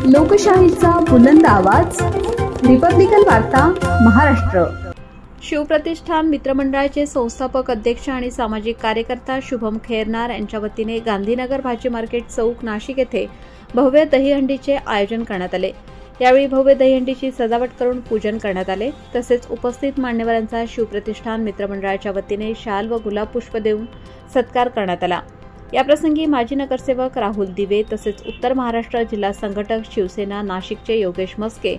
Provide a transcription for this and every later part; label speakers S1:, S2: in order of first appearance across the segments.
S1: लोकशाहीचा बुलंद आवाज, रिपब्लिकन वार्ता महाराष्ट्र। शिवप्रतिष्ठान मित्रमंडळाचे संस्थापक अध्यक्ष आणि सामाजिक कार्यकर्ता शुभम खैरनार यांच्या वतीने गांधीनगर भाजी मार्केट चौक नाशिक येथे भव्य दहीहंडीचे आयोजन करण्यात आले। यावेळी भव्य दहीहंडीची सजावट करून पूजन करण्यात आले। तसेच उपस्थित मान्यवरांचा शिवप्रतिष्ठान मित्रमंडळाच्या वतीने शाल व गुलाब पुष्प देऊन सत्कार करण्यात आला। याप्रसंगी माजी नगरसेवक राहुल दिवे तसेच उत्तर महाराष्ट्र जिल्हा संघटक शिवसेना नाशिकचे योगेश मस्के,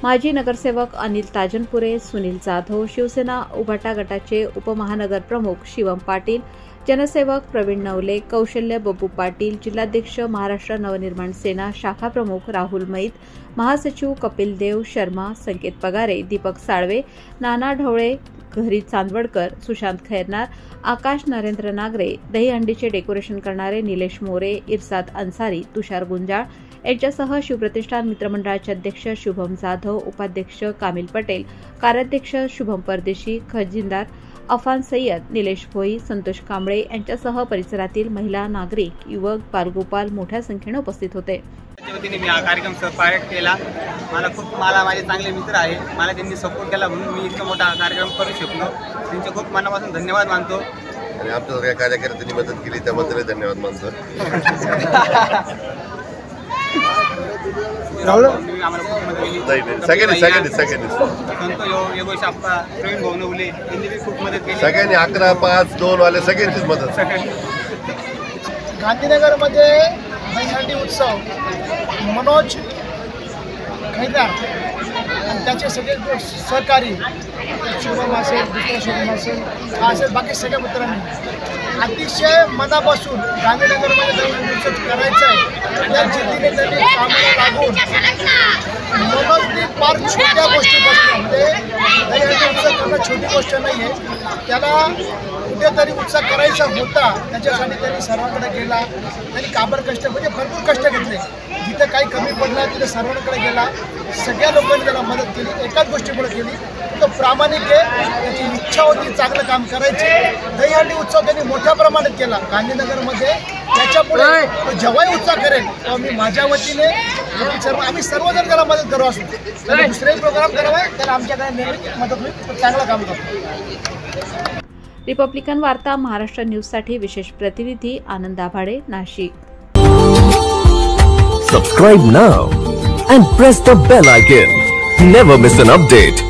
S1: माजी नगरसेवक अनिल ताजनपुरे, सुनील जाधव, शिवसेना उभाटा गटाचे उपमहानगर प्रमुख शिवम पाटील, जनसेवक प्रवीण नवले, कौशल्य बब्बू पाटील, जिल्हाध्यक्ष महाराष्ट्र नवनिर्माण सेना शाखा प्रमुख राहुल मैत, महासचिव कपिल देव शर्मा, संकेत पगारे, दीपक साळवे, नाना ढवळे, घरी चांदवडकर, सुशांत खैरनार, आकाश नरेंद्र नागरे, दहीहंडीचे डेकोरेशन करणारे निलेश मोरे, इरसाद अन्सारी, तुषार गुंजाळ यांच्यासह शिवप्रतिष्ठान मित्रमंडळाचे अध्यक्ष शुभम जाधव, उपाध्यक्ष कामिल पटेल, कार्याध्यक्ष शुभम परदेशी, खजिनदार अफान सय्यद, निलेश भोई, संतोष कांबळे यांच्यासह परिसरातील महिला, नागरिक, युवक, बालगोपाल मोठ्या संख्येने उपस्थित होते।
S2: मी हा कार्यक्रम सहकार्य केला। मला माझे चांगले मित्र आहे, मला त्यांनी सपोर्ट केला म्हणून मी इतका मोठा कार्यक्रम करू शकलो। त्यांचे खूप मनापासून धन्यवाद मानतो
S3: आणि आमच्या सगळ्या कार्यकर्त्यांनी मदत केली त्याबद्दल धन्यवाद मानतो। सगळ्यांनी 11-5-2 वाले सगळ्यांचीच मदत।
S4: गांधीनगर मध्ये दहीहंडी उत्सव मनोज खैरनार आणि त्याचे सगळे सहकारी शुभम असेल, दुसरा शुभम असेल, असेल बाकी सगळ्या मित्रांनी अतिशय मनापासून गांधीनगरमध्ये दहीहंडी उत्सव करायचा आहे त्या जिद्दीने त्यांनी कामाला लागून मनोजनी फार छोट्या गोष्टीपासून म्हणजे दहीहंडी उत्सव करणं छोटी गोष्ट नाही आहे, त्याला कुठेतरी उत्सव करायचा होता त्याच्यासाठी त्यांनी सर्वांकडे गेला, त्यांनी काबड कष्ट म्हणजे भरपूर कष्ट घेतले, जिथं काही कमी पडला तिथं सर्वांकडे गेला, सगळ्या लोकांनी त्याला मदत केली, एकाच गोष्टीमुळे केली तो प्रामाणिक आहे, त्याची इच्छा होती चांगलं काम करायची। दहीहंडी उत्सव त्यांनी मोठ्या प्रमाणात केला गांधीनगरमध्ये, त्याच्यापुढे जेव्हाही उत्सव करेल तेव्हा मी माझ्या वतीने आम्ही सर्वजण त्याला मदत करू असू, दुसरेही प्रोग्राम करावा त्याला आमच्याकडे नेहमी मदत होईल, चांगलं काम करतो।
S1: रिपब्लिकन वार्ता महाराष्ट्र न्यूजसाठी विशेष प्रतिनिधी आनंद आभाडे, Nashik.
S5: Subscribe now and press the bell icon. Never miss an update.